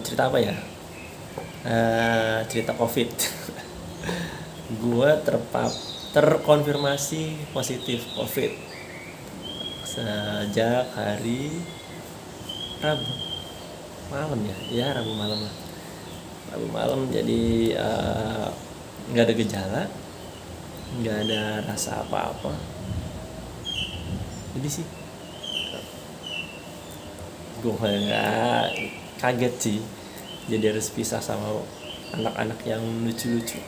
Cerita apa ya? Cerita COVID. Gua terkonfirmasi positif COVID sejak hari Rabu malam ya. Ya, Rabu malam lah. Rabu malam, jadi nggak ada gejala, nggak ada rasa apa-apa. Jadi sih gue nggak kaget sih, jadi harus pisah sama anak-anak yang lucu-lucu.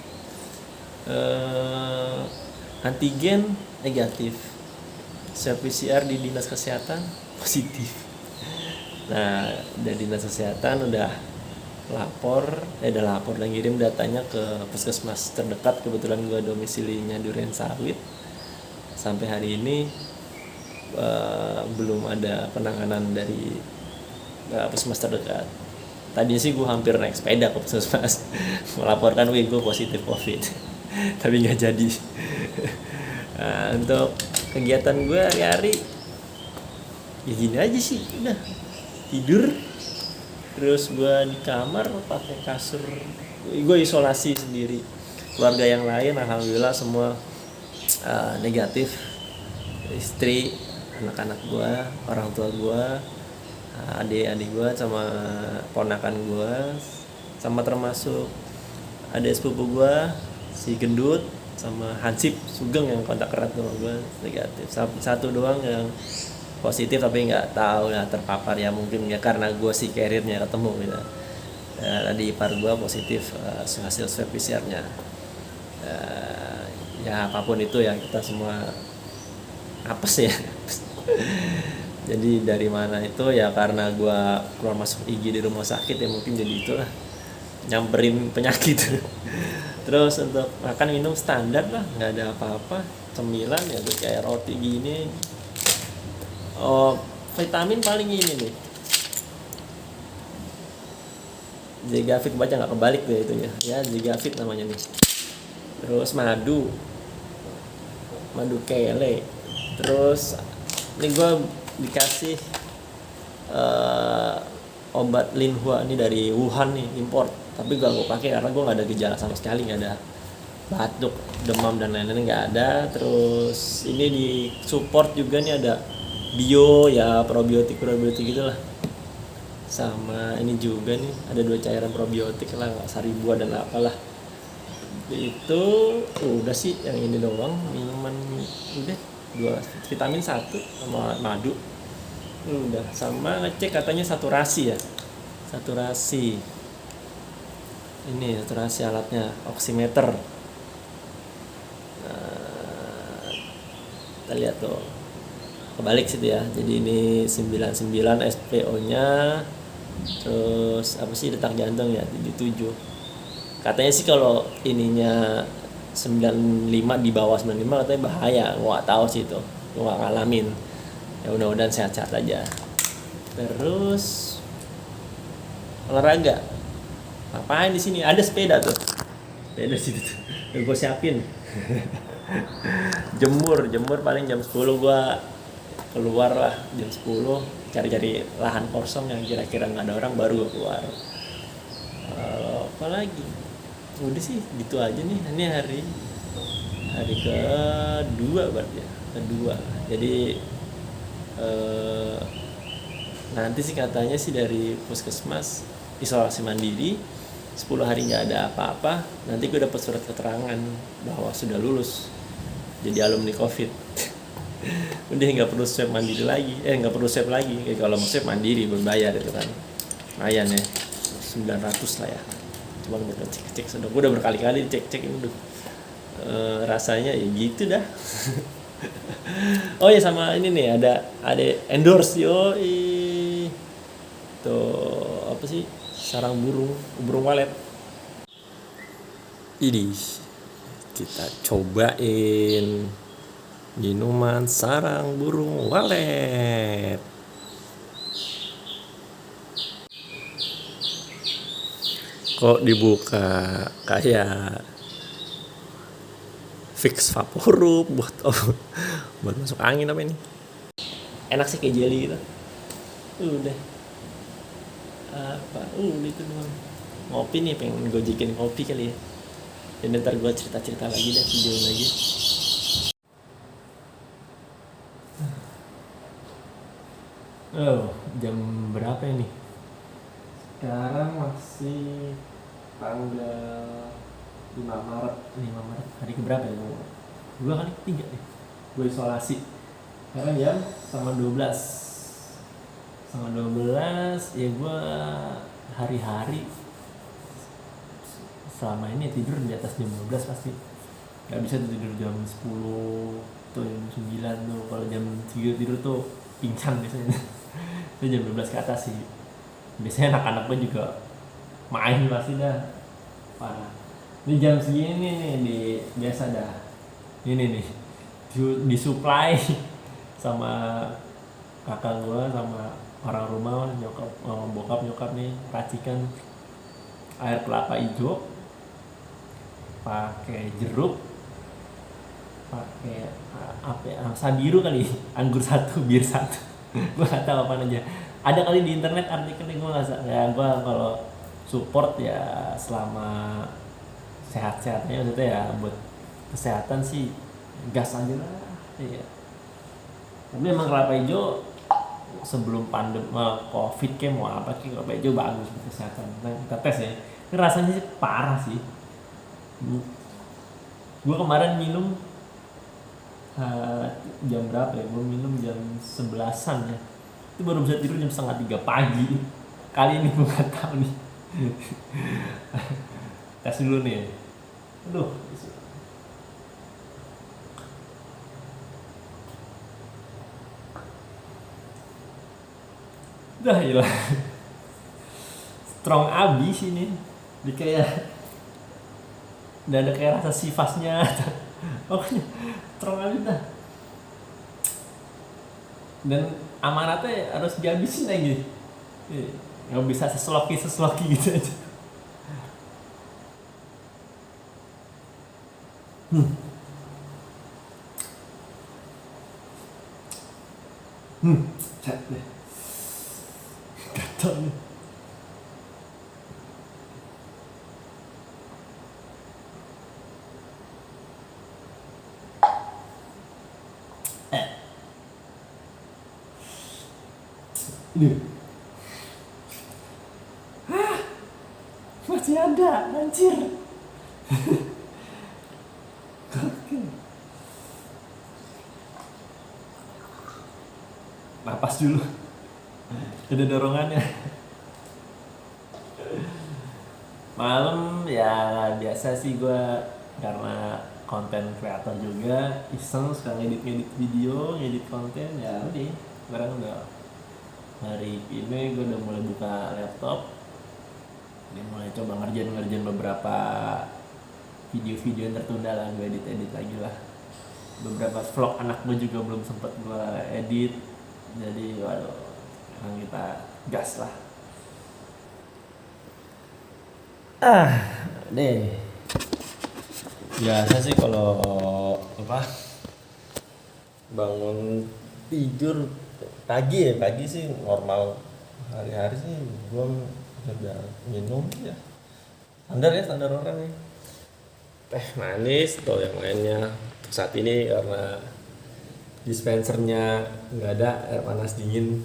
Antigen negatif, swab PCR di dinas kesehatan positif. Nah, dari dinas kesehatan udah lapor dan ngirim datanya ke puskesmas terdekat. Kebetulan gue domisilinya Duren Sawit. Sampai hari ini belum ada penanganan dari puskesmas terdekat. Tadinya sih gue hampir naik sepeda ke puskesmas melaporkan gue positif COVID. Tapi nggak jadi. Nah, untuk kegiatan gue hari-hari ya gini aja sih, udah tidur, terus gue di kamar pakai kasur. Gue isolasi sendiri. Keluarga yang lain alhamdulillah semua negatif. Istri, anak-anak gue, orang tua gue, adik-adik gue, sama ponakan gue, sama termasuk adik sepupu gue si Gendut sama Hansip Sugeng yang kontak erat sama gue negatif. Satu doang yang positif tapi nggak tahu lah terpapar ya, mungkin ya karena gue si carrier-nya ketemu gitu. Tadi ipar gue positif hasil swab PCR-nya. Ya apapun itu ya, kita semua apes ya. Jadi dari mana itu ya, karena gue keluar masuk IG di rumah sakit ya, mungkin jadi itulah nyamperin penyakit. Terus untuk makan minum standar lah, nggak ada apa-apa. Cemilan ya kayak roti gini. Vitamin paling ini nih, Zegavit, baca nggak kebalik deh itunya ya, Zegavit namanya nih. Terus madu kele. Terus ini gue dikasih obat Linhua ini dari Wuhan nih, import. Tapi gue pakai karena gue nggak ada gejala sama sekali, nggak ada batuk, demam dan lain-lain, nggak ada. Terus ini di support juga nih, ada bio ya, probiotik gitulah. Sama ini juga nih ada 2 cairan probiotik lah, sari buah dan apalah. Itu udah sih, yang ini doang. Minuman udah 2, vitamin 1 sama madu udah. Sama ngecek katanya saturasi ini, saturasi alatnya oximeter. Kita lihat tuh kebalik situ ya, jadi ini 99 SPO nya. Terus apa sih, detak jantung ya 77. Katanya sih kalau ininya 95, di bawah 95 katanya bahaya. Gua gak tahu sih itu, gua gak ngalamin ya, mudah-mudahan sehat-sehat aja. Terus olahraga ngapain di sini, ada sepeda situ tuh, gue siapin. jemur paling jam 10 gua keluar lah, jam 10 cari-cari lahan kosong yang kira-kira nggak ada orang, baru gua keluar. Apalagi udah sih gitu aja nih. Ini hari kedua berarti ya, jadi nanti sih katanya sih dari puskesmas isolasi mandiri 10 hari nggak ada apa-apa. Nanti gue dapat surat keterangan bahwa sudah lulus jadi alumni COVID. Udah nggak perlu swab mandiri lagi, nggak perlu swab lagi. Kalau mau swab mandiri berbayar itu kan, lumayan ya, 900 lah ya. Cuma buat cek sudah, gue udah berkali-kali cek ini tuh. Rasanya ya gitu dah. Oh ya, sama ini nih, ada endorse tuh, apa sih, sarang burung walet. Ini kita cobain minuman sarang burung walet. Kok dibuka kayak fix vaporub buat masuk angin apa ini? Enak sih, kayak jelly gitu. Udah apa itu doang. Ngopi nih, pengen gojekin kopi kali ya. Dan ntar gue cerita-cerita lagi deh, video lagi. Oh, jam berapa ini? Sekarang masih tanggal 5 Maret. 5 Maret, hari keberapa ya? Dua kali ketiga nih. Gue isolasi. Sekarang jam sama 12. Sama 12 ya gue hari-hari selama ini tidur di atas jam 12 pasti. Gak bisa tidur jam 10 tuh, jam 9 tuh. Kalau jam 3 tidur tuh pingsan biasanya. Itu jam 12 ke atas sih. Biasanya anak-anak gue juga main pasti dah. Parah. Ini jam segini nih biasa dah. Ini nih disuplai sama kakak gue sama orang rumah, nyokap, bokap nyokap nih racikan air kelapa hijau pakai jeruk, pakai apa ya, sabiru kali, anggur satu, bir satu. Gue nggak tahu apa aja. Ada kali di internet artikelnya, gue nggak ya. Gue kalau support ya selama sehat-sehatnya, maksudnya ya buat kesehatan sih gas aja lah. Iya. Tapi emang kelapa hijau sebelum pandemi covid kayak mau apa sih, kelapa hijau bagus buat kesehatan. Nah, kita tes ya. Ini rasanya sih parah sih. Gue kemarin minum jam berapa ya? Gue minum jam 11-an ya. Itu baru bisa tidur jam 2:30 pagi. Kali ini gue nggak tahu nih. Tes dulu nih. Aduh. Dah hilang. Strong abis ini. Dia kayak udah ada kayak rasa sifasnya. Pokoknya strong abis dah. Dan amanatnya harus dihabisin lagi. Nggak bisa sesloki gitu aja. Cat deh. Gatal nih. Ini masih ada, anjir. Napas dulu. Ada dorongannya. Malam ya biasa sih gue, karena konten kreator juga, iseng suka ngedit video, ngedit konten ya udah. Sekarang udah hari ini gue udah mulai buka laptop, dia mulai coba ngerjain beberapa video-video yang tertunda lah, gue edit lagi lah. Beberapa vlog anak gue juga belum sempet gue edit, jadi waduh, sekarang kita gas lah. Deh. Biasa sih kalau bangun tidur pagi sih normal, hari-hari sih gue udah minum ya standar orang ya, teh manis atau yang lainnya. Untuk saat ini karena dispensernya nggak ada air panas dingin,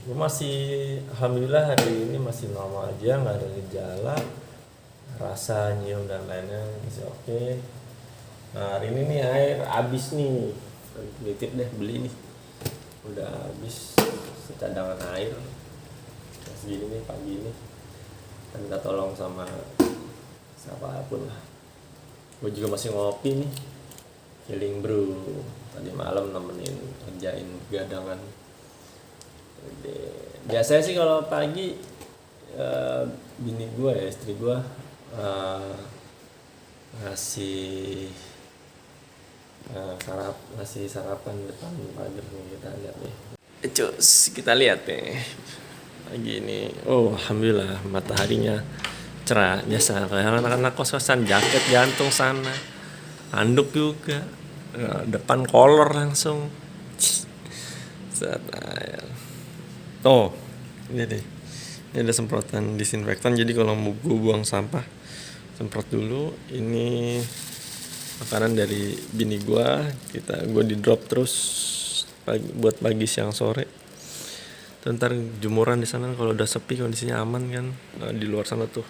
gue masih alhamdulillah hari ini masih normal aja, nggak ada gejala, rasa, nyium dan lainnya masih oke. Nah hari ini nih air habis nih, nitip deh beli nih, udah habis cadangan air segini nih pagi ini, dan minta tolong sama siapapun lah. Gue juga masih ngopi nih, feeling brew tadi malam nemenin kerjain gadangan. Biasanya sih kalau pagi bini gue ya, istri gue ngasih sarapan depan pagar nih, kita lihat nih. Cus, kita lihat nih pagi ini. Oh alhamdulillah mataharinya cerah. Biasa kayak anak-anak kos-kosan jaket gantung sana, anduk juga, depan kolor langsung. Set air. Oh, ini deh. Ini ada semprotan disinfektan. Jadi kalau mau gue buang sampah, semprot dulu. Ini makanan dari bini gue. Gue di drop terus buat pagi, siang, sore. Ntar jemuran di sana kalau udah sepi, kondisinya aman kan. Nah, di luar sana tuh.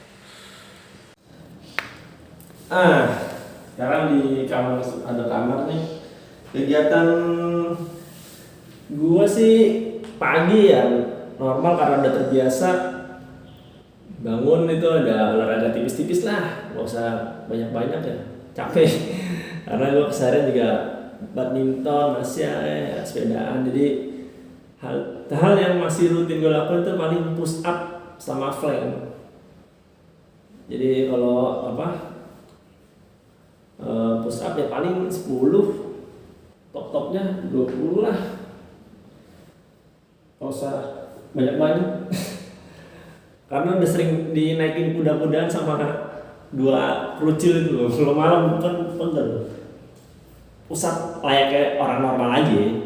Sekarang di kamar, ada kamar nih. Kegiatan gua sih pagi ya normal karena udah terbiasa bangun itu ada olahraga tipis-tipis lah, nggak usah banyak-banyak ya, capek. Karena gua keseharian juga badminton, masih ya, sepedaan, jadi hal yang masih rutin gue lakukan itu paling push up sama plank. Jadi kalau push up ya paling 10, top-topnya 20 lah, nggak usah banyak-banyak. Karena udah sering dinaikin kuda-kudaan sama dua kerucil itu loh, kalau malam kan pegel. Push up layaknya orang normal aja.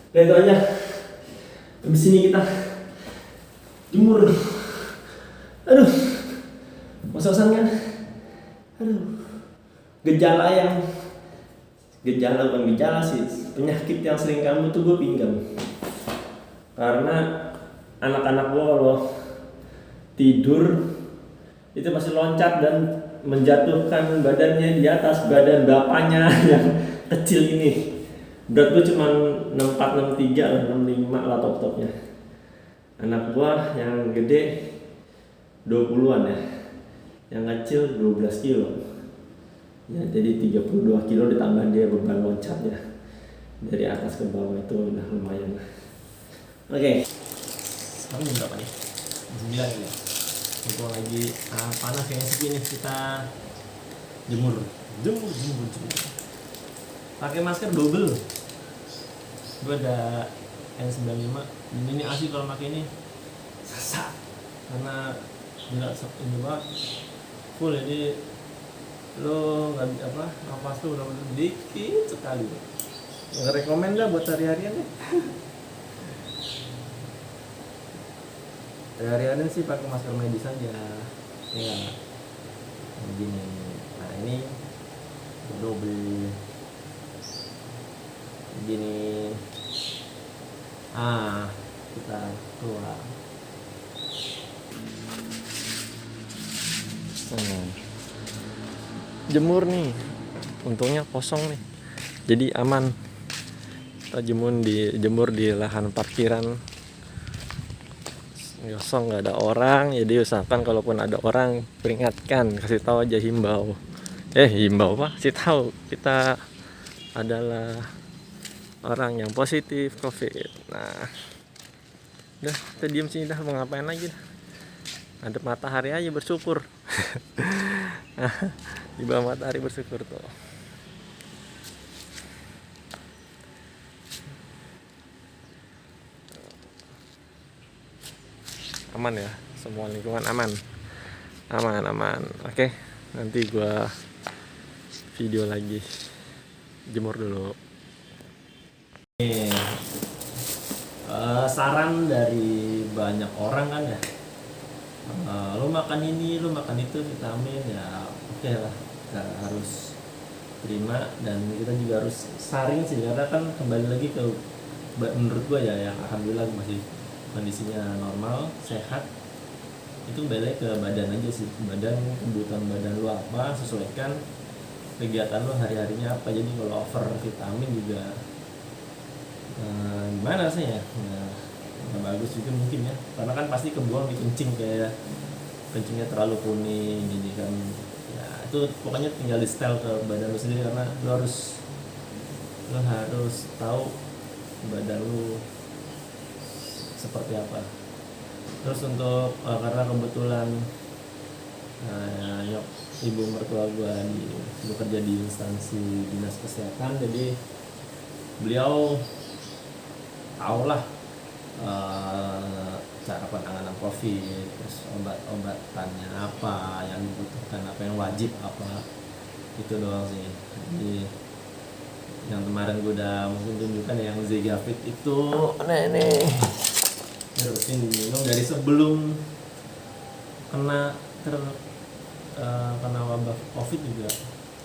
Udah itu aja. Habis ini kita jemur. Aduh, ngos-ngosan kan? Aduh, gejala bukan gejala sih, penyakit yang sering kamu tuh gue pinggang. Karena anak-anak gue kalau tidur itu pasti loncat dan menjatuhkan badannya di atas badan bapaknya yang kecil ini. Berat gue cuma 64, 63, 65 lah top-topnya. Anak gua yang gede 20-an ya, yang kecil 12 kilo ya, jadi 32 kilo ditambah dia beban loncatnya dari atas ke bawah, itu udah lumayan. Oke. Sekarang jam berapa nih? 9 ya. Itu lagi panas kayaknya segini, kita jemur. Pakai masker double. Gue ada N95. Ini asli kalau pakai ini sesak. Karena bila ini banget full, jadi lo nggak napas tuh udah dikit sekali. Nggak rekomen dah buat hari-harian ya. Hari-harian sih pakai masker medis aja. Ya, begini. Nah ini double begini. Kita keluar. Jemur nih, untungnya kosong nih, jadi aman. Kita jemur di lahan parkiran kosong, nggak ada orang. Jadi usahakan kalaupun ada orang, peringatkan, kasih tahu aja, himbau apa, kasih tahu kita adalah orang yang positif COVID. Nah, udah, kita diem sini dah, mau ngapain lagi dah. Ada matahari aja bersyukur. Di bawah matahari bersyukur tuh. Aman ya, semua lingkungan aman. Oke, nanti gua video lagi. Jemur dulu. Saran dari banyak orang kan ya, lo makan ini, lo makan itu, vitamin ya, oke lah, kita harus terima. Dan kita juga harus saring sih, karena kan kembali lagi ke, menurut gua ya, yang alhamdulillah masih kondisinya normal, sehat, itu kembali ke badan aja sih. Kebutuhan badan lo apa, sesuaikan kegiatan lo hari-harinya apa. Jadi kalau over vitamin juga Gimana sih ya, nggak bagus juga mungkin ya, karena kan pasti kebuang di kencing, kayak kencingnya terlalu kuning jadi kan. Ya itu pokoknya tinggal di setel ke badan lu sendiri, karena lu harus tahu badan lu seperti apa. Terus untuk karena kebetulan ibu mertua gue bekerja di instansi dinas kesehatan, jadi beliau tahu lah cara penanganan COVID, terus obat-obatannya apa yang dibutuhkan, apa yang wajib apa, itu doang sih. Jadi yang kemarin gue udah mungkin tunjukkan yang Zegafit itu, ini rutin diminum dari sebelum kena wabah COVID juga.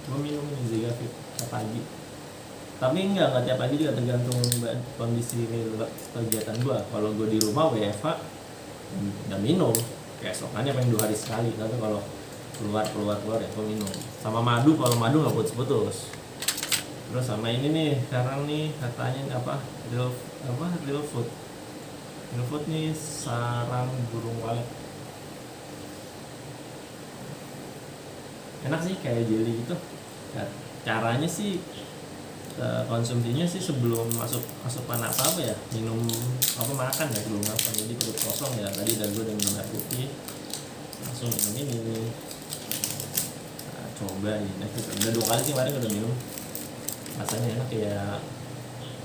Gue minum ini Zegafit tiap pagi, tapi enggak tiap pagi juga, tergantung kondisi kegiatan gue. Kalau gue di rumah WFH udah minum keesokannya paling 2 hari sekali, tapi kalau keluar ya gue minum sama madu. Kalau madu nggak putus-putus. Terus sama ini nih sekarang nih katanya real food nih, sarang burung walet. Enak sih, kayak jelly gitu. Ya, caranya sih konsumsinya sih sebelum masuk asupan apa ya, minum makan ya, belum makan, jadi perut kosong ya. Tadi gue udah minum air putih, langsung minum ini. Nah, coba ini udah 2 kali sih kemarin udah minum, rasanya enak kayak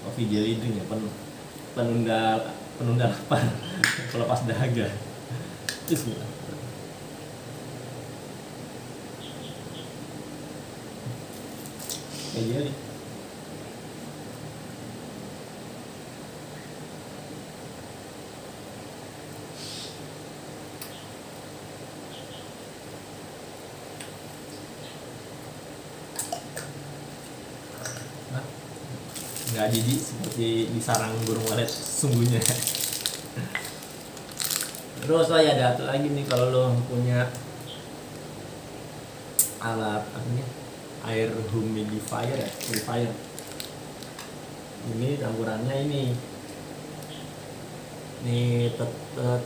coffee jelly drink ya, penunda lapar pelepas dahaga. Bismillah. Kayak jelly. Nggak jijik seperti di sarang burung walet sungguhnya. Terus ya ada satu lagi nih, kalau lo punya alat air humidifier ya, purifier, ini campurannya ini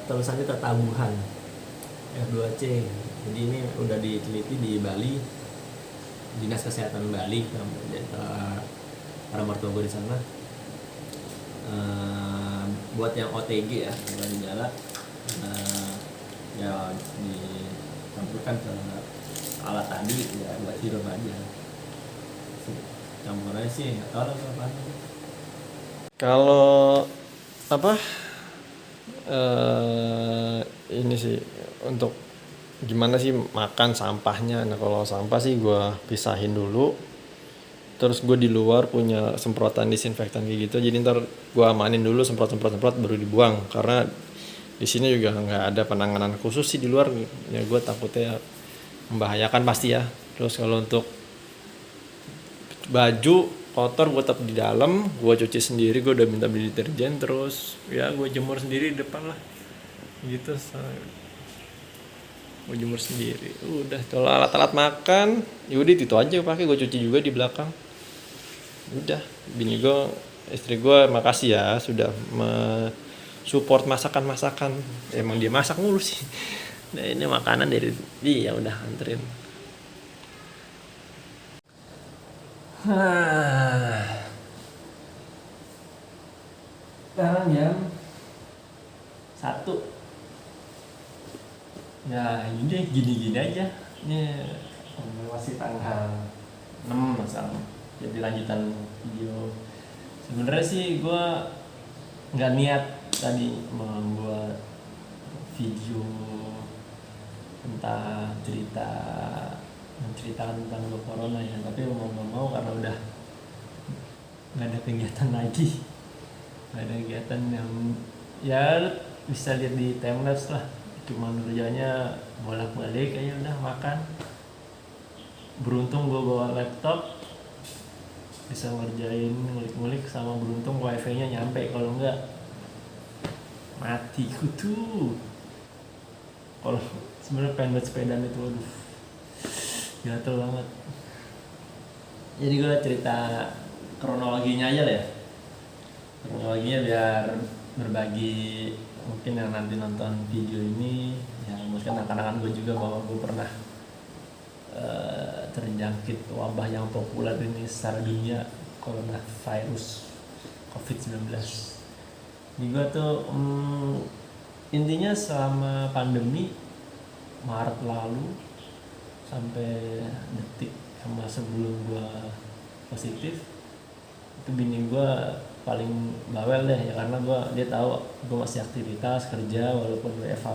tulisannya tetabuhan F2C. Jadi ini udah diteliti di Bali, dinas kesehatan Bali, para mertua gue di sana. Buat yang OTG ya, bukan gejala, ya dicampurkan ke alat tadi ya, buat sirup aja. Campurannya sih nggak tahu lah berapa. Kalau ini sih untuk gimana sih makan sampahnya. Nah kalau sampah sih gue pisahin dulu, terus gue di luar punya semprotan disinfektan kayak gitu, jadi ntar gue amanin dulu, semprot baru dibuang, karena di sini juga nggak ada penanganan khusus sih di luar ya, gue takutnya membahayakan pasti ya. Terus kalau untuk baju kotor gue tetap di dalam, gue cuci sendiri, gue udah minta beli deterjen, terus ya gue jemur sendiri di depan lah gitu. Gue jemur sendiri udah. Kalau alat-alat makan yaudah itu aja pakai, gue cuci juga di belakang. Udah, istri gue makasih ya sudah support masakan. Emang dia masak mulu sih. Nah, ini makanan dari dia udah anterin. Sekarang jam 1. Ya ini gini aja. Ini masih tanggal 6 masalah. Jadi lanjutan video. Sebenarnya sih gue nggak niat tadi membuat video tentang menceritakan tentang corona ya, tapi mau nggak mau karena udah nggak ada kegiatan lagi, nggak ada kegiatan yang ya bisa lihat di timelapse lah, cuma kerjanya bolak-balik aja udah makan. Beruntung gue bawa laptop bisa ngerjain ngulik-ngulik, sama beruntung wifi-nya nyampe, kalau enggak mati kutu. Kalau sebenarnya pengen buat sepedaan itu, aduh gatel banget. Jadi gue cerita kronologinya aja lah ya. Teknologinya biar berbagi mungkin yang nanti nonton video ini ya mungkin akan-akan gue juga bahwa gue pernah terjangkit wabah yang populer ini secara dunia, coronavirus COVID-19. Di gue tuh intinya selama pandemi Maret lalu sampai detik sama sebelum gue positif itu bini gue paling bawel deh ya, karena dia tahu gue masih aktivitas kerja walaupun WFH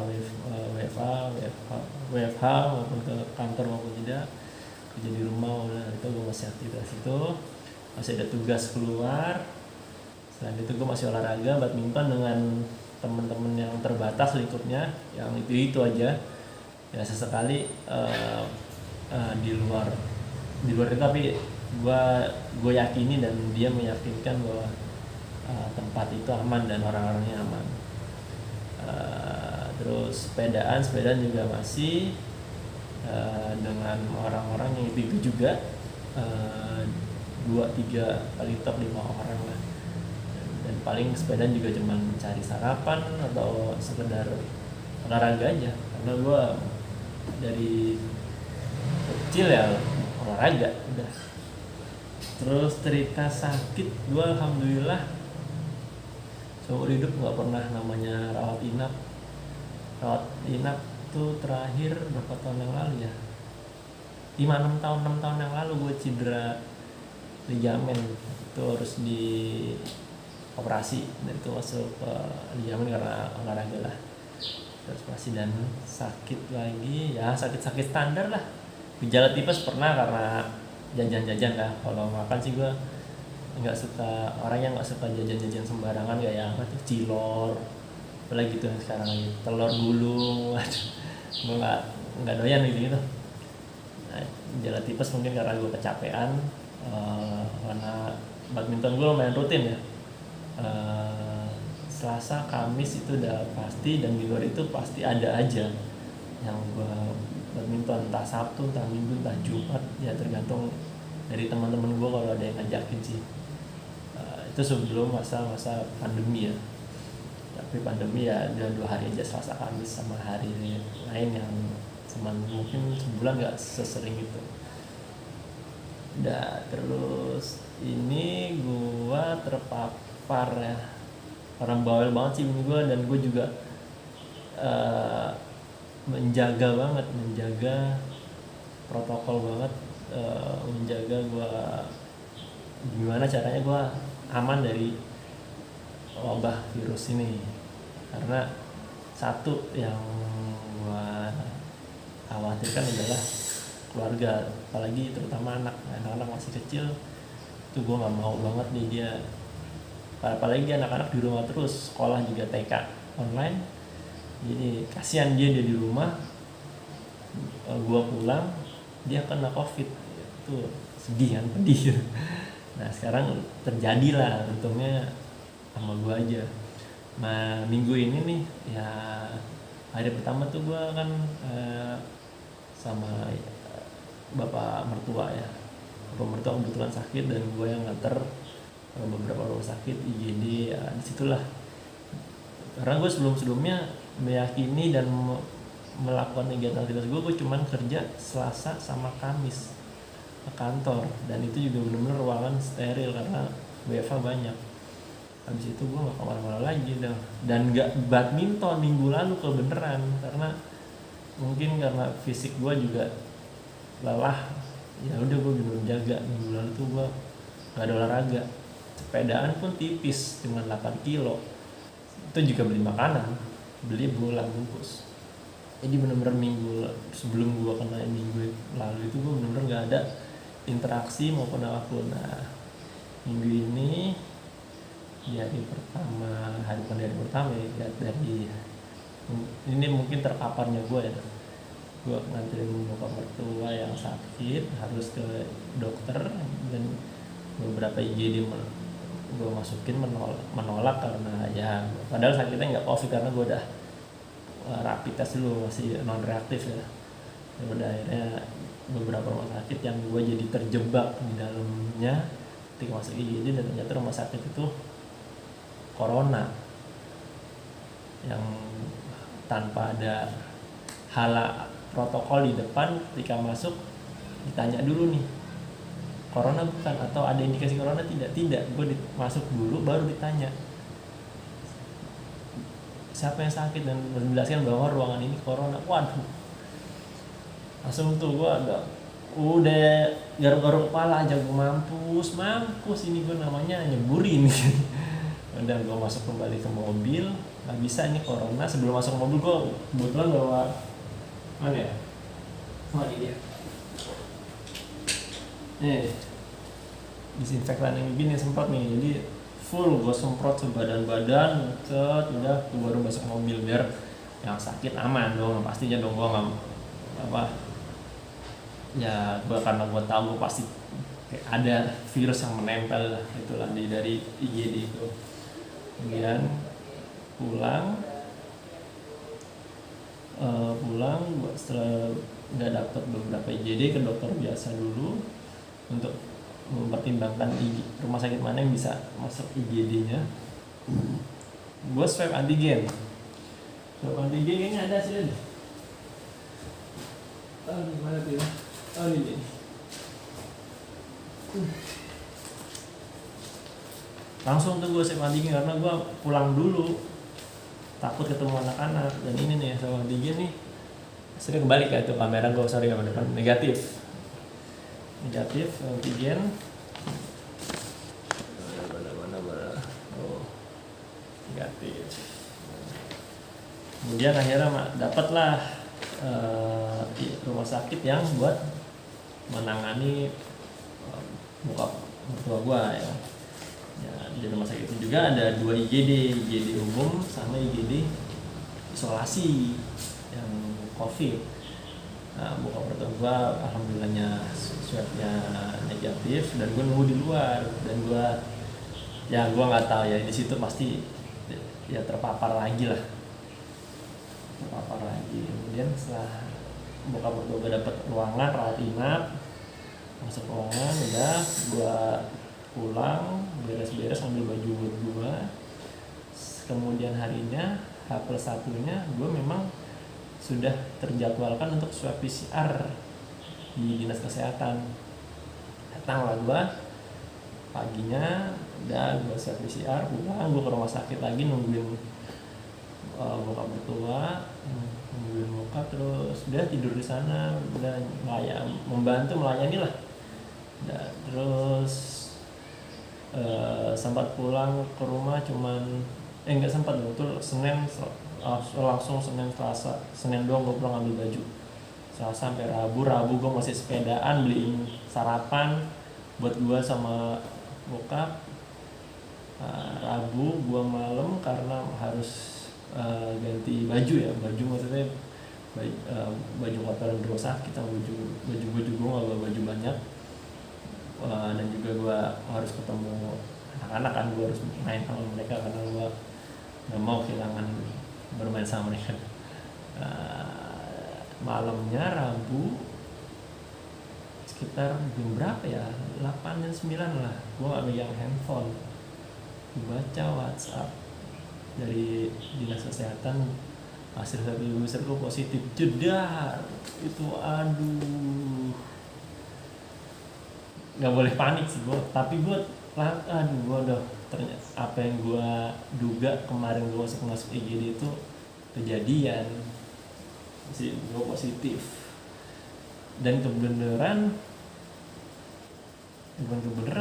maupun ke kantor maupun tidak, kerja di rumah udah itu gue masih aktivitas, itu masih ada tugas keluar. Selain itu gue masih olahraga badminton dengan temen-temen yang terbatas lingkupnya, yang itu aja ya, sesekali di luar itu, tapi gue yakini dan dia meyakinkan bahwa tempat itu aman dan orang-orangnya aman. Terus sepedaan juga masih dengan orang-orang yang itu juga 2-3 kali top 5 orang lah, dan paling sepedaan juga cuma cari sarapan atau sekedar olahraga aja, karena gue dari kecil ya olahraga udah. Terus cerita sakit, gue alhamdulillah seumur hidup nggak pernah namanya rawat inap tuh terakhir berapa tahun yang lalu ya, 6 tahun yang lalu gue cedera ligamen, itu harus di operasi dan itu masuk ke ligamen karena olahraga lah, terus operasi dan sakit lagi ya, sakit standar lah. Gejala tipes pernah karena jajan-jajan lah, kalau makan sih gue nggak suka, orang yang nggak suka jajan-jajan sembarangan kayak apa tuh cilor apalagi tuh sekarang lagi telur gulung, waduh gue nggak doyan gitu. Nah, gejala tipes mungkin karena gue kecapean, karena badminton gue lumayan rutin ya, Selasa Kamis itu udah pasti, dan di luar itu pasti ada aja yang gue badminton, entah Sabtu entah Minggu entah Jumat ya, tergantung dari teman-teman gue kalau ada yang ngajakin sih. Itu sebelum masa pandemi ya, tapi pandemi ya udah 2 hari aja, Selasa Kamis sama hari lain yang mungkin sebulan nggak sesering itu. Udah, terus ini gua terpapar ya, orang bawel banget sih ini gua, dan gue juga menjaga protokol banget, menjaga gua gimana caranya gua aman dari wabah virus ini. Karena satu yang gua khawatirkan adalah keluarga, apalagi terutama anak-anak masih kecil, itu gue nggak mau banget nih dia, apalagi anak-anak di rumah terus, sekolah juga TK online, jadi kasihan dia di rumah, gue pulang dia kena COVID, itu sedih kan, pedih. Nah sekarang terjadilah, untungnya sama gue aja. Nah minggu ini nih ya, hari pertama tuh gue kan sama bapak mertua ya, bapak mertua kebetulan sakit dan gue yang nganter beberapa rumah sakit IGD ya, disitulah. Karena gue sebelumnya meyakini dan melakukan kegiatan aktivitas gue cuman kerja Selasa sama Kamis ke kantor, dan itu juga benar-benar ruangan steril karena WFH banyak. Habis itu gue gak kemana-mana lagi dah, dan gak badminton minggu lalu kebeneran, karena mungkin karena fisik gue juga lelah, ya udah gue bener jaga. Minggu lalu tuh gue gak ada olahraga, sepedaan pun tipis cuma 8 kilo, itu juga beli makanan, beli bola bungkus. Jadi bener-bener minggu sebelum gue kena minggu lalu itu gue bener-bener gak ada interaksi maupun apapun. Nah minggu ini di hari pertama ya, dari ini mungkin terpaparnya gue ya, gue nganterin bokap mertua yang sakit harus ke dokter, dan beberapa IGD gue masukin menolak karena ya padahal sakitnya nggak COVID, karena gue udah rapid test dulu masih non reaktif ya. Udah akhirnya beberapa rumah sakit yang gue jadi terjebak di dalamnya ketika masuk IGD, dan ternyata rumah sakit itu corona yang tanpa ada protokol di depan. Ketika masuk ditanya dulu nih, corona bukan, atau ada indikasi corona tidak, gue masuk dulu baru ditanya siapa yang sakit dan menjelaskan bahwa ruangan ini corona. Waduh, langsung tuh gue udah garuk-garuk kepala aja, gue mampus ini gue namanya nyeburin. Udah gue masuk kembali ke mobil, nggak bisa ini corona. Sebelum masuk ke mobil gue kebetulan bawa mana ya, ini dia disinfektan yang gini semprot nih, jadi full gue semprot sebadan-badan, udah gue baru masuk mobil biar yang sakit aman dong. Pastinya dong gue nggak apa ya, gue karena gue tahu gue pasti ada virus yang menempel itulah dari IGD itu. Kemudian pulang gue setelah udah dapet beberapa IGD ke dokter biasa dulu untuk mempertimbangkan rumah sakit mana yang bisa masuk IGD-nya. Gue swab antigen kayaknya ada sih deh. Gimana tuh ya? Ini langsung tuh gue swab antigen karena gue pulang dulu takut ketemu anak-anak. Dan ini nih swab antigen nih sering kebalik ya, itu kamera gue kamera depan negatif antigen. Mana negatif. Kemudian akhirnya dapatlah rumah sakit yang buat menangani bokap mertua gua ya. Di rumah sakit itu juga ada 2 IGD umum sama IGD isolasi yang COVID. Nah, bokap mertua gua alhamdulillahnya swabnya negatif dan gue nunggu di luar. Dan gue nggak tahu ya, di situ pasti ya terpapar lagi. Kemudian setelah bokap mertua gue dapet ruangan rawat inap, masuk ruangan, udah gue pulang beres-beres ambil baju buat gue. Kemudian harinya H+1-nya gue memang sudah terjadwalkan untuk swab PCR di dinas kesehatan. Datanglah gue paginya, udah gue swab PCR, pulang gue ke rumah sakit lagi nungguin bokap mertua, nungguin bokap, terus udah tidur di sana, udah membantu melayani lah. Terus sempat pulang ke rumah nggak sempat, betul Senin langsung Senin doang gue pulang ambil baju. Selasa sampai Rabu gue masih sepedaan beliin sarapan buat gue sama bokap. Rabu gue malam karena harus ganti baju maksudnya baju kotoran di rumah sakit sama baju gue nggak bawa baju banyak. Dan juga gue harus ketemu anak-anak kan, gue harus main sama mereka karena gue nggak mau kehilangan bermain sama mereka. Malamnya Rabu sekitar jam berapa ya, 8 dan 9 lah, gue gak megang handphone, gue baca WhatsApp dari dinas kesehatan, hasil user gue positif. Jedar itu, aduh, nggak boleh panik sih gue, tapi gue udah ternyata apa yang gue duga kemarin gue masuk IGD itu kejadian sih, gue positif. Dan kebenaran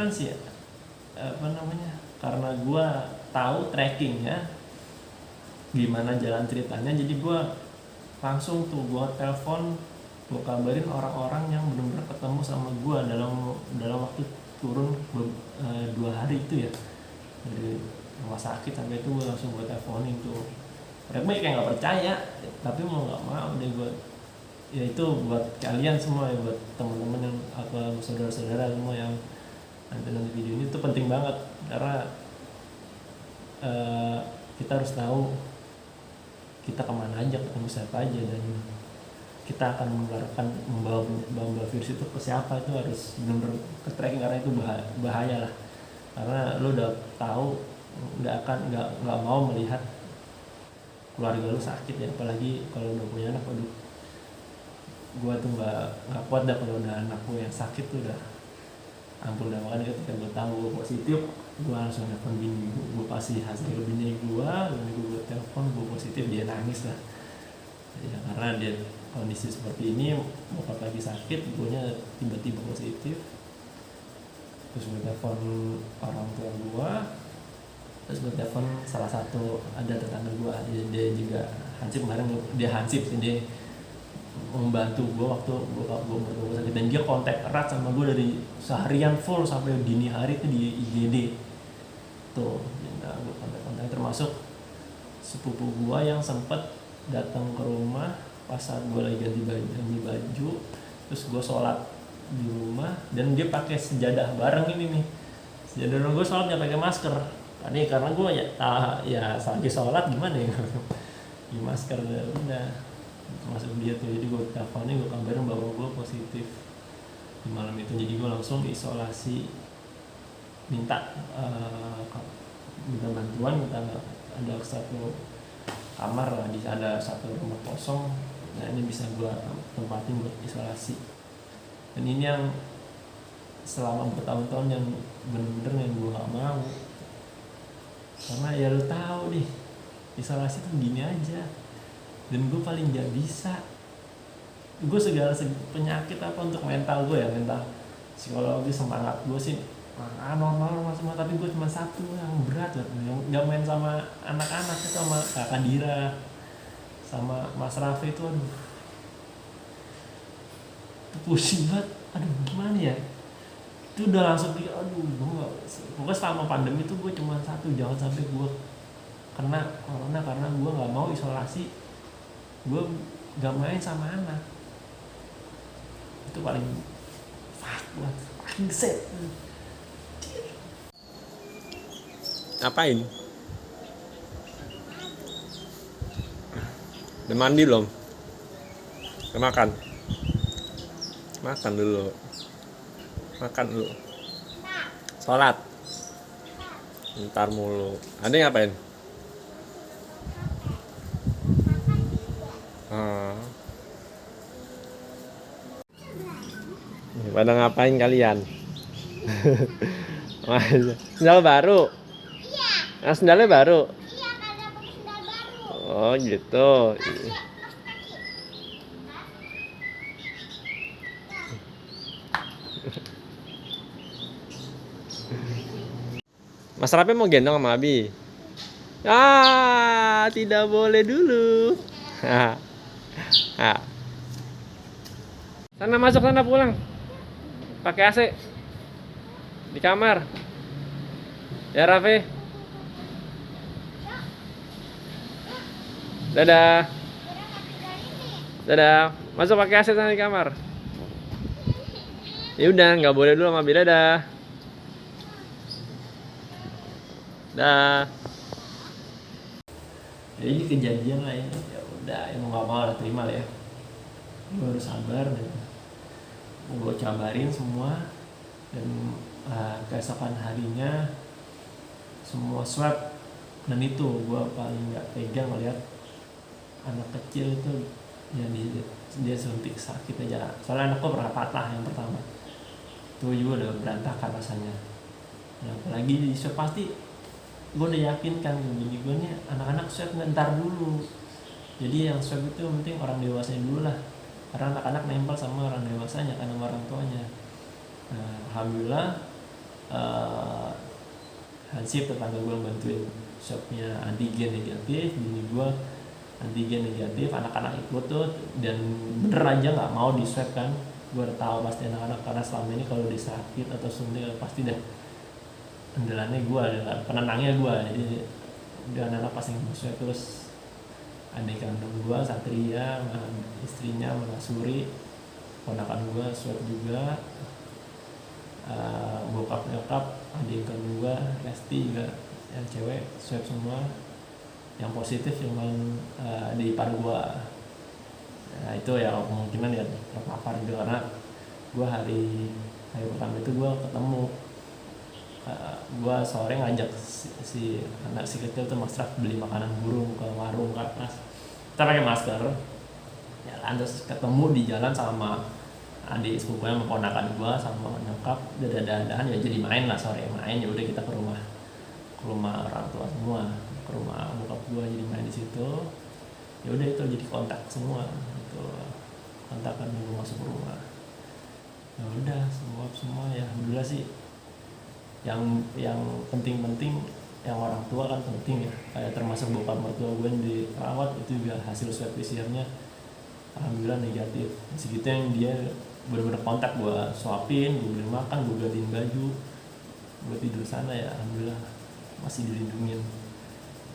sih karena gue tahu trackingnya gimana jalan ceritanya, jadi gue langsung tuh gue telepon, gue kabarin orang-orang yang benar-benar ketemu sama gue dalam waktu turun 2 hari itu ya, dari rumah sakit sampai itu gue langsung gue teleponin tuh. Mereka kayak nggak percaya, tapi mau nggak mau deh gue. Ya itu buat kalian semua ya, buat teman-teman yang saudara-saudara semua yang nanti video ini tuh penting banget, karena kita harus tahu kita kemana aja, ketemu siapa aja, dan kita akan membawa virus itu ke siapa, itu harus benar-benar ke tracking, karena itu bahaya lah. Karena lo udah tahu nggak mau melihat keluarga lu sakit ya, apalagi kalau udah punya anak. Waduh, gue tuh nggak kuat dah kalau udah anak gue yang sakit tuh udah ampun dah. Makanya ketika gue tahu gue positif, gue langsung telepon bini gue kasih hasil bini gue telepon gue positif, dia nangis lah ya, karena dia kondisi seperti ini, bokap lagi sakit, gue nya tiba-tiba positif. Terus gue telepon orang tua gue, terus gue telepon salah satu ada tetangga gue, dia juga hansip kemarin, dia hansip sih, dia membantu gue waktu gue sakit, dan dia kontak erat sama gue dari seharian full sampai dini hari itu di IGD tuh. Nah, gue kontak termasuk sepupu gue yang sempet datang ke rumah pas saat gue lagi ganti baju, terus gue sholat di rumah dan dia pakai sejadah bareng ini nih. Sejadah gue sholat nggak pakai masker, karena gue ya lagi sholat gimana ya di masker udah masuk dia tuh. Jadi gue teleponnya, gue kabarin bahwa gue positif di malam itu. Jadi gue langsung isolasi, minta bantuan, ada satu kamar lah, ada satu rumah kosong. Nah ini bisa gue tempatin buat isolasi. Dan ini yang selama bertahun-tahun yang bener-bener yang gue gak mau, karena ya lu tahu nih isolasi tuh gini aja. Dan gue paling gak bisa, gue segala penyakit apa untuk mental gue ya, mental psikologi semangat gue sih normal semua, tapi gue cuma satu yang berat loh, yang gak main sama anak-anak itu, sama kakak Dira sama Mas Raffi itu. Aduh itu pusing banget, aduh gimana ya, itu udah langsung pikir aduh gue gak, pokoknya selama pandemi itu gue cuma satu, jangan sampai gue kena corona, karena gue gak mau isolasi, gue gak main sama anak. Itu paling paling set. Ngapain? Udah mandi belum? Udah makan? Makan dulu. Sholat. Ntar mulu. Adek ngapain? Pada ngapain kalian? Sendal baru? Iya. Nah, sendalnya baru? Iya, ada pakai sendal baru. Oh gitu. Mas Rapi mau gendong sama Abi? Tidak boleh dulu. Sana masuk, sana pulang. Pakai AC di kamar. Ya Raffi. Dadah. Masuk pakai AC sana di kamar. Ya udah, nggak boleh dulu sama Abi. Dadah. Jadi kejadian lah ya. Ya udah, emang nggak mau lah, terima lah ya. Gue harus sabar dan gue cabarin semua. Dan keesokan harinya semua swab, dan itu gue paling nggak tegang melihat anak kecil itu yang dia suntik sakit aja. Soalnya anak gue pernah patah yang pertama, itu juga udah berantakan rasanya. Nah, apalagi di swab pasti gue udah yakin kan gini, gue nih anak-anak swab ntar dulu. Jadi yang swab itu penting orang dewasanya dulu lah, karena anak-anak nempel sama orang dewasanya kan, sama orang tuanya. Nah, alhamdulillah Hansip tetangga gue bantuin swabnya antigen negatif, bini gue antigen negatif, anak-anak ikut tuh, dan bener aja nggak mau di swab kan. Gue udah tahu pasti anak-anak, karena selama ini kalau disakit atau suntik pasti dah andalannya gue, penenangnya gue. Jadi dia anak-anak pasti swab. Terus adik kandung gue Satria, istrinya Manasuri, ponakan gue swab juga. Bokap nyokap adik kandung gue Resti juga yang cewek swab semua. Yang positif cuma di ipar gue. Nah itu ya kemungkinan ya terpapar juga, karena gue hari pertama itu gue ketemu gue sore ngajak si anak si kecil tuh Mas Raf beli makanan burung ke warung kan Mas, kita pakai masker jalan, terus ketemu di jalan sama adik sepupunya sama ponakan gue sama nyokap, dadah-dadahan ya, jadi main lah, sore main, ya udah kita ke rumah orang tua semua, ke rumah bokap gue, jadi main di situ. Ya udah itu jadi kontak semua, itu kontakan dulu masuk rumah. Ya udah semua ya alhamdulillah sih. Yang penting-penting yang orang tua kan penting ya, kayak termasuk bokap mertua gue yang dirawat itu juga hasil swab PCR-nya alhamdulillah negatif. Segitu yang dia benar-benar kontak, gue suapin, gue beli makan, gue gantiin baju, gue tidur sana, ya alhamdulillah masih dilindungin.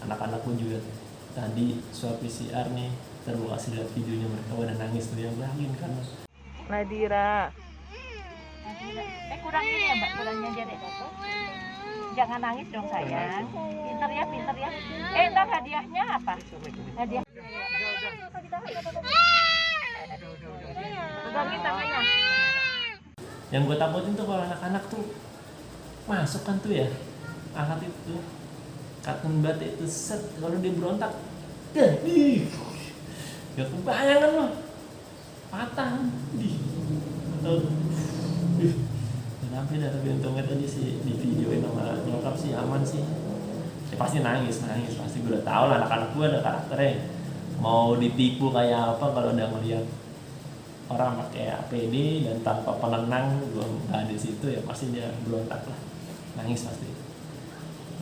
Anak-anak pun juga tadi swab PCR nih, terus kasih lihat videonya, mereka pada nangis tuh yang bayangin kan. Nadira, kurangin ya mbak, kurangnya aja deh. Jangan nangis dong sayang. Pinter ya. Ntar hadiahnya apa? Hadiah. Pegangin tangannya. Yang gue takutin tuh kalau anak-anak tuh masuk kan tuh ya, angkat itu cotton bud itu set, kalau dia berontak dah gak kebayangan loh, patah atau kenapa dah. Tapi untungnya tadi sih di videoin sama nyokap sih aman sih. Ya pasti nangis pasti, gue udah tau lah anak-anak gue ada karakternya, mau ditipu kayak apa kalau udah ngeliat orang pakai APD dan tanpa penenang, gue nggak ada di situ, ya pasti dia berontak lah, nangis pasti.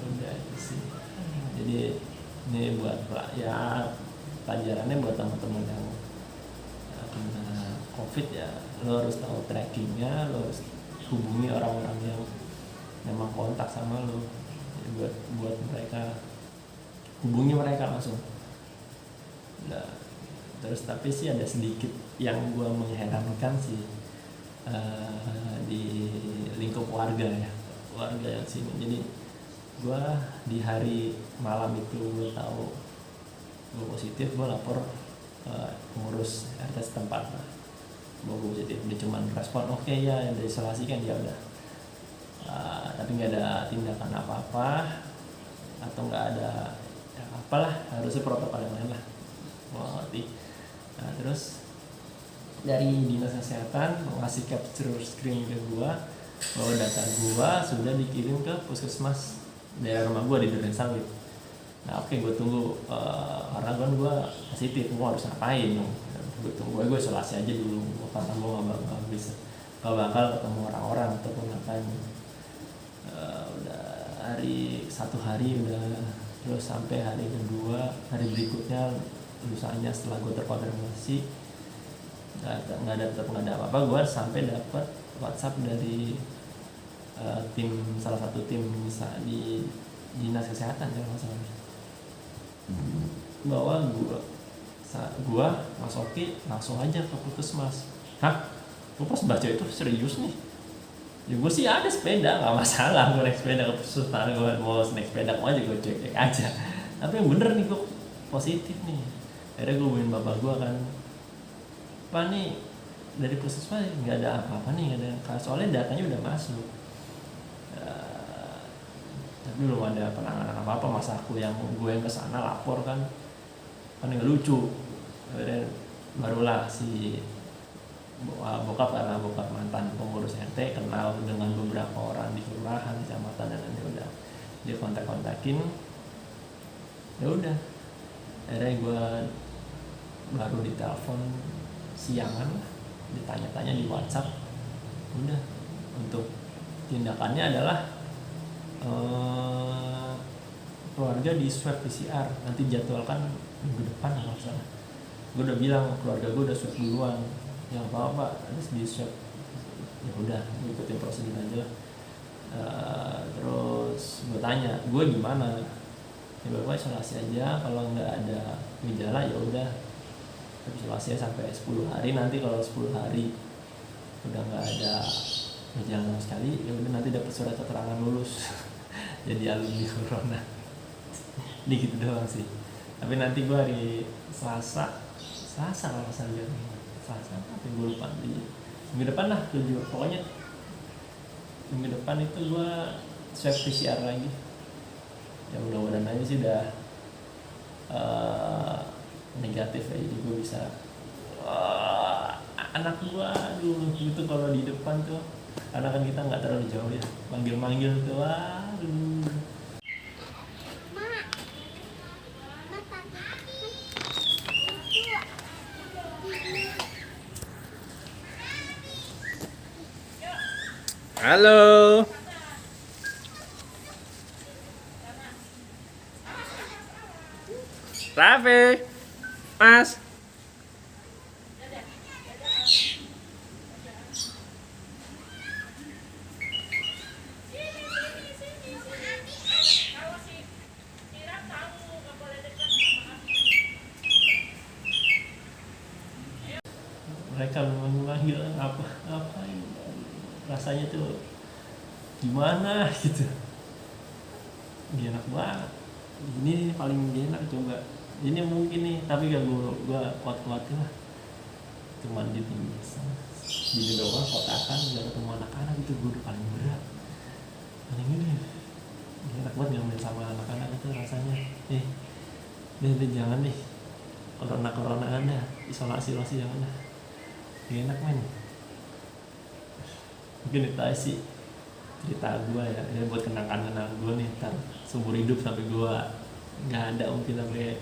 Udah itu sih. Jadi ini buat ya pelajarannya buat teman-teman yang kena COVID ya, lo harus tahu trackingnya, lo harus hubungi orang-orang yang memang kontak sama lo, ya, buat mereka, hubungi mereka langsung. Nah, terus tapi sih ada sedikit yang gue mengherankan sih di lingkup warga yang sini. Jadi gue di hari malam itu gue tahu gue positif, gue lapor pengurus RT setempat lah, gue positif. Dia cuma respon oke ya, yang diisolasikan ya udah, tapi nggak ada tindakan apa-apa atau nggak ada ya apalah, harusnya protokol yang lain lah, gue ngerti. Nah terus dari dinas kesehatan ngasih capture screen ke gue bahwa data gue sudah dikirim ke puskesmas daerah rumah gue di Duren Sawit. Nah oke, gue tunggu, karena kan gue positif, gue harus ngapain dong? Gue tunggu, gue isolasi aja dulu, karena gue gak bakal ketemu orang-orang ataupun ngapain. Udah satu hari udah, terus sampai hari kedua, hari berikutnya lusanya setelah gue terkonfirmasi nggak ada apa-apa, gue sampai dapat WhatsApp dari salah satu tim di dinas kesehatan ya masalahnya, bahwa gue Mas Oki langsung aja ke puskesmas. Hah? Gue pas baca itu serius nih. Ya gue sih ada sepeda, nggak masalah gue naik sepeda ke puskesmas, gue mau naik sepeda mau aja, gue cek aja. Tapi yang bener nih, gue positif nih. Akhirnya gue hubungin bapak gue kan, Pak nih dari puskesmas nggak ada apa-apa nih, nggak ada, soalnya datanya udah masuk. Tapi belum ada penanganan apa-apa, masa gue yang kesana lapor kan nggak lucu. Akhirnya barulah si bokap, karena bokap mantan pengurus RT, kenal dengan beberapa orang di kelurahan, kecamatan, dan nanti udah dia kontak-kontakin. Ya udah, akhirnya gue baru ditelepon siangan lah, ditanya-tanya di WhatsApp. Udah, untuk tindakannya adalah keluarga di swab PCR, nanti jadwalkan minggu depan kalau nggak salah. Gue udah bilang keluarga gue udah swab duluan, yang apa harus di swab. Ya udah, gue ikutin prosedur aja. Terus gue tanya, gue gimana? Ya bapak isolasi aja, kalau nggak ada gejala ya udah isolasi sampai 10 hari. Nanti kalau 10 hari udah nggak ada gejala sama sekali, ya udah nanti dapat surat keterangan lulus jadi alumni corona. Ini gitu doang sih. Tapi nanti gue hari Selasa kalau nggak salah, Selasa tapi gue lupa, di minggu depan lah, pokoknya minggu depan itu gue swab PCR lagi. Ya mudah-mudahan aja sih udah negatif ya, jadi gue bisa anak gua aduh gitu kalau di depan tuh karena kan kita nggak terlalu jauh ya, manggil-manggil tuh aduh. Halo. Raffi. Mas. Mereka memang memanggil apa rasanya tuh gimana gitu, gak enak banget. Ini paling gak enak, coba ini mungkin nih, tapi gak gua kuat-kuatin lah, cuman di doang kotakan gak ketemu anak-anak itu gue udah paling berat. Paling ini gak enak banget gak main sama anak-anak itu rasanya. Deh jangan deh, corona ada, isolasi jangan dah, gak enak man. Mungkin itu aja sih cerita gue ya buat kenang-kenang gue nih ntar seumur hidup sampai gue nggak ada, mungkin sampai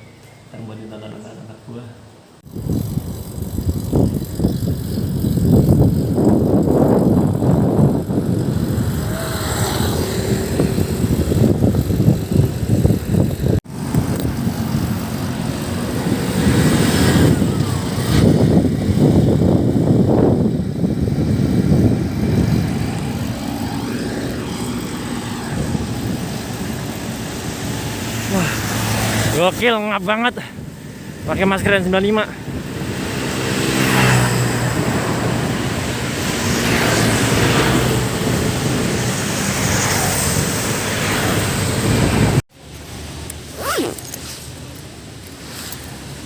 ntar buat ditonton anak-anak gue. Gokil, ngap banget. Pakai masker N95.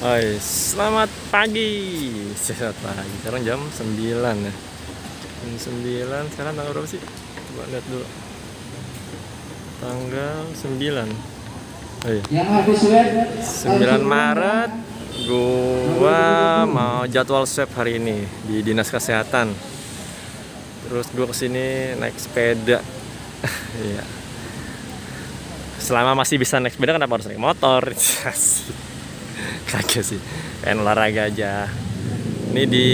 Hai, selamat pagi. Selamat pagi. Sekarang jam 9 ya. Jam 9. Sekarang tanggal berapa sih? Coba lihat dulu. Tanggal 9. Oh iya. 9 Maret gua mau jadwal swab hari ini di Dinas Kesehatan. Terus gua kesini naik sepeda. Iya. Selama masih bisa naik sepeda kenapa harus naik motor? Kagak sih, pengen olahraga aja. Ini di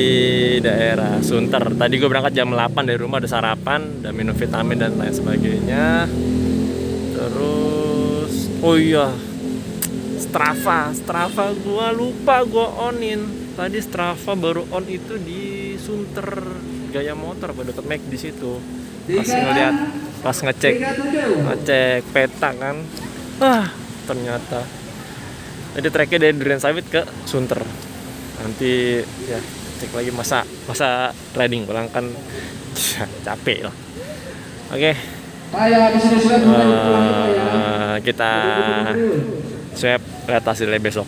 daerah Sunter. Tadi gue berangkat jam 8 dari rumah, udah sarapan, udah minum vitamin dan lain sebagainya. Terus, oh iya, Strava gue lupa gue onin. Tadi Strava baru on itu di Sunter Gaya Motor, pada deket Mac di situ. Pas ngeliat, pas ngecek peta kan, ternyata. Jadi treknya dari Durian Sawit ke Sunter. Nanti ya cek lagi masa riding pulang kan capek lah. Oke. Kita swab lihat hasilnya besok.